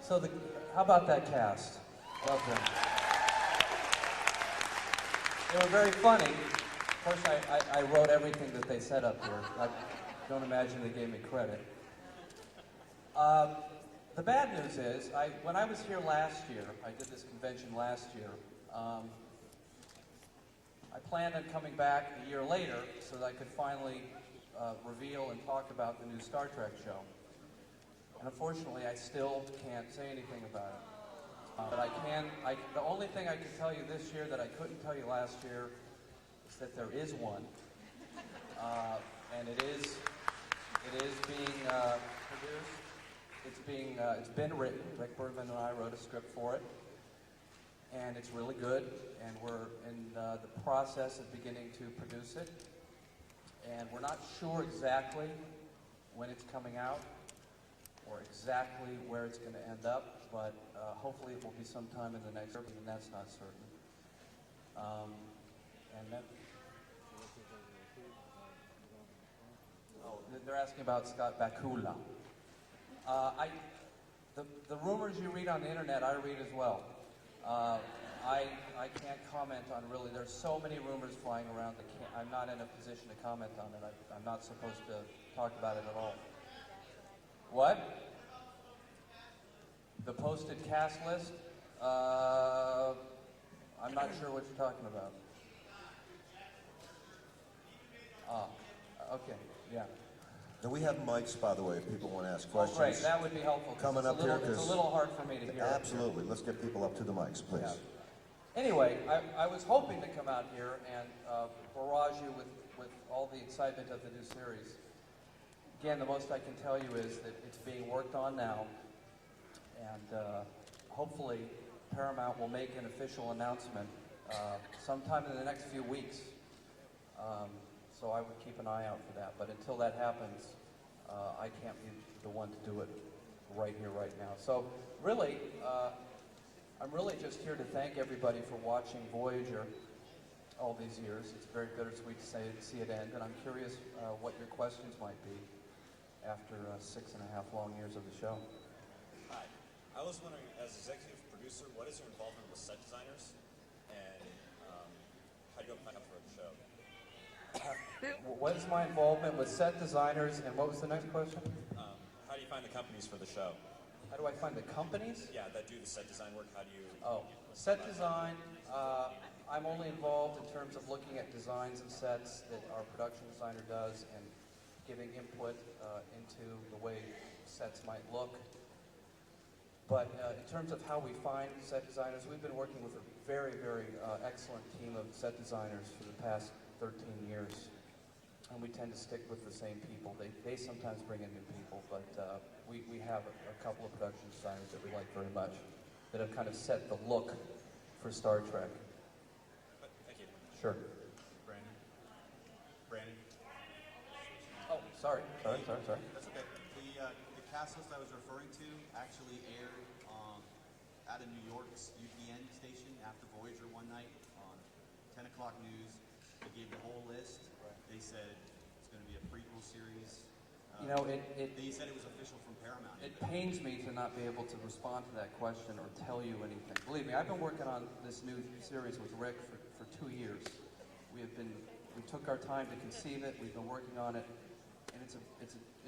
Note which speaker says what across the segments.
Speaker 1: So how about that cast? Love them. They were very funny. Of course, I wrote everything that they said up here. I don't imagine they gave me credit. The bad news is, when I was here last year, I did this convention last year, I planned on coming back a year later so that I could finally reveal and talk about the new Star Trek show. And unfortunately, I still can't say anything about it. But the only thing I can tell you this year that I couldn't tell you last year is that there is one. And it is being produced. It's been written. Rick Bergman and I wrote a script for it. And it's really good. And we're in the process of beginning to produce it. And we're not sure exactly when it's coming out or exactly where it's going to end up, but hopefully it will be sometime in the next year, and that's not certain. And then, they're asking about Scott Bakula. The rumors you read on the internet, I read as well. I can't comment on really. There's so many rumors flying around. I'm not in a position to comment on it. I'm not supposed to talk about it at all. What? The posted cast list? I'm not sure what you're talking about. Okay, yeah.
Speaker 2: And we have mics, by the way, if people want to ask questions.
Speaker 1: Oh, great, that would be helpful.
Speaker 2: Coming up here,
Speaker 1: it's a little hard for me to hear.
Speaker 2: Absolutely. Let's get people up to the mics, please.
Speaker 1: Yeah. Anyway, I was hoping to come out here and barrage you with all the excitement of the new series. Again, the most I can tell you is that it's being worked on now, and hopefully Paramount will make an official announcement sometime in the next few weeks. So I would keep an eye out for that. But until that happens, I can't be the one to do it right here, right now. So really, I'm really just here to thank everybody for watching Voyager all these years. It's very bittersweet to see it end, and I'm curious what your questions might be after 6.5 long years of the show.
Speaker 3: Hi. I was wondering, as executive producer, what is your involvement with set designers, and how do you open that up for the show?
Speaker 1: What is my involvement with set designers, and what was the next question?
Speaker 3: How do you find the companies for the show?
Speaker 1: How do I find the companies?
Speaker 3: Yeah, that do the set design work. How do you...
Speaker 1: Oh, set design, I'm only involved in terms of looking at designs of sets that our production designer does and giving input into the way sets might look. But in terms of how we find set designers, we've been working with a very, very excellent team of set designers for the past 13 years. And we tend to stick with the same people. They sometimes bring in new people, but we have a couple of production designers that we like very much that have kind of set the look for Star Trek.
Speaker 3: Thank you.
Speaker 1: Sure.
Speaker 3: Brannon.
Speaker 1: Oh, sorry. Sorry.
Speaker 4: That's okay. The cast list I was referring to actually aired at a New York's UPN station after Voyager one night on 10 o'clock news. They gave the whole list. They said it's going to be a prequel series.
Speaker 1: You know,
Speaker 4: they said it was official from Paramount.
Speaker 1: It pains me to not be able to respond to that question or tell you anything. Believe me, I've been working on this new series with Rick for 2 years. We took our time to conceive it. We've been working on it, and it's a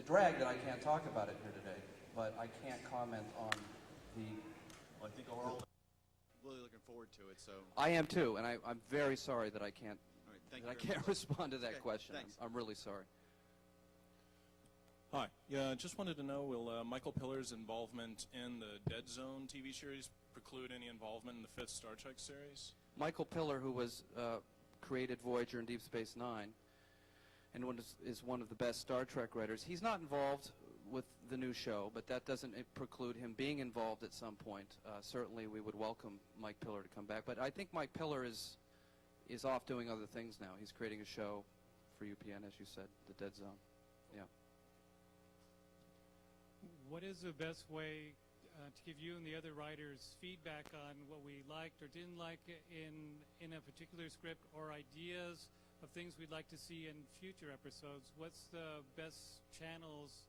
Speaker 1: drag that I can't talk about it here today. But I can't comment on the.
Speaker 4: Well, I think we're all really looking forward to it. So
Speaker 1: I am too, and I'm very sorry that I can't.
Speaker 4: All right,
Speaker 1: That I can't respond to that question.
Speaker 4: Thanks.
Speaker 1: I'm really sorry.
Speaker 5: Hi. Yeah, just wanted to know, will Michael Pillar's involvement in the Dead Zone TV series preclude any involvement in the 5th Star Trek series?
Speaker 1: Michael Pillar, who was created Voyager and Deep Space Nine, and is one of the best Star Trek writers, he's not involved with the new show, but that doesn't preclude him being involved at some point. Certainly, we would welcome Mike Pillar to come back. But I think Mike Pillar is off doing other things now. He's creating a show for UPN, as you said, The Dead Zone. Yeah.
Speaker 6: What is the best way to give you and the other writers feedback on what we liked or didn't like in a particular script, or ideas of things we'd like to see in future episodes? What's the best channels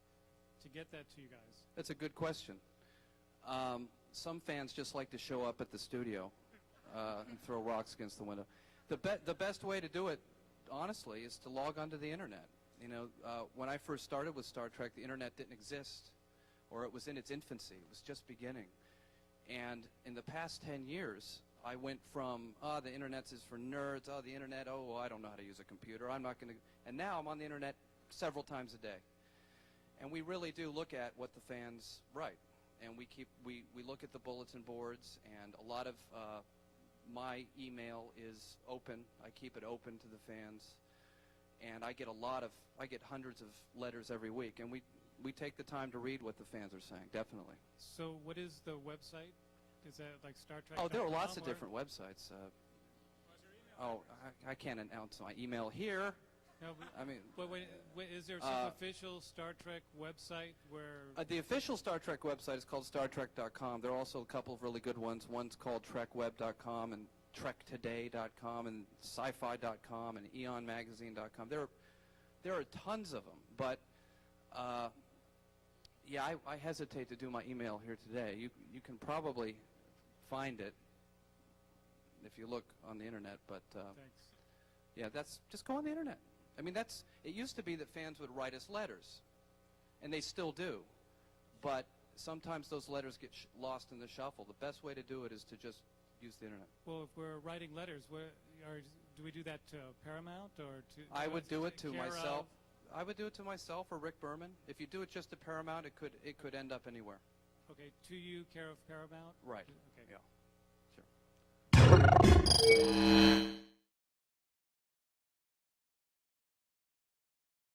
Speaker 6: to get that to you guys?
Speaker 1: That's a good question. Some fans just like to show up at the studio and throw rocks against the window. The best way to do it, honestly, is to log onto the internet. You know, when I first started with Star Trek, the internet didn't exist, or it was in its infancy. It was just beginning. And in the past 10 years, I went from, the internet is for nerds, the internet, well, I don't know how to use a computer, I'm not going to, and now I'm on the internet several times a day. And we really do look at what the fans write. And we look at the bulletin boards, and a lot of my email is open. I keep it open to the fans. And I get hundreds of letters every week. And we take the time to read what the fans are saying, definitely.
Speaker 6: So what is the website? Is that like Star Trek?
Speaker 1: Oh, there are lots of different websites. I can't announce my email here.
Speaker 6: No,
Speaker 1: I mean,
Speaker 6: is there some official Star Trek website where...
Speaker 1: the official Star Trek website is called StarTrek.com. There are also a couple of really good ones. One's called TrekWeb.com and TrekToday.com and Sci-Fi.com and EonMagazine.com. There are tons of them, but yeah, I hesitate to do my email here today. You can probably find it if you look on the internet, but
Speaker 6: Thanks.
Speaker 1: yeah, just go on the internet. I mean, it used to be that fans would write us letters, and they still do, but sometimes those letters get lost in the shuffle. The best way to do it is to just use the internet.
Speaker 6: Well, if we're writing letters, do we do that to Paramount or to?
Speaker 1: I would do it to
Speaker 6: care
Speaker 1: myself.
Speaker 6: of?
Speaker 1: I would do it to myself or Rick Berman. If you do it just to Paramount, it could end up anywhere.
Speaker 6: Okay, to you, care of Paramount.
Speaker 1: Right.
Speaker 6: Okay.
Speaker 1: Yeah. Sure.